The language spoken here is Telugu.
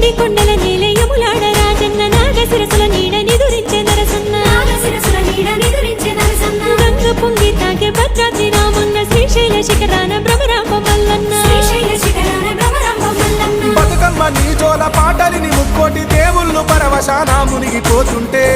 ఏటి కొండల నీలయములాడ రాజన్న నాగశిరసుల నీడ నిదురించే నరసన్న గంగ పొంగి తాగే భద్రాద్రి రామన్న శ్రీశైల శిఖరాన భ్రమరాంబ మల్లన్న బతుకమ్మ నీ జోల పాటలిని ముక్కోటి దేవుళ్ళు పరవశాన మునిగిపోతుంటే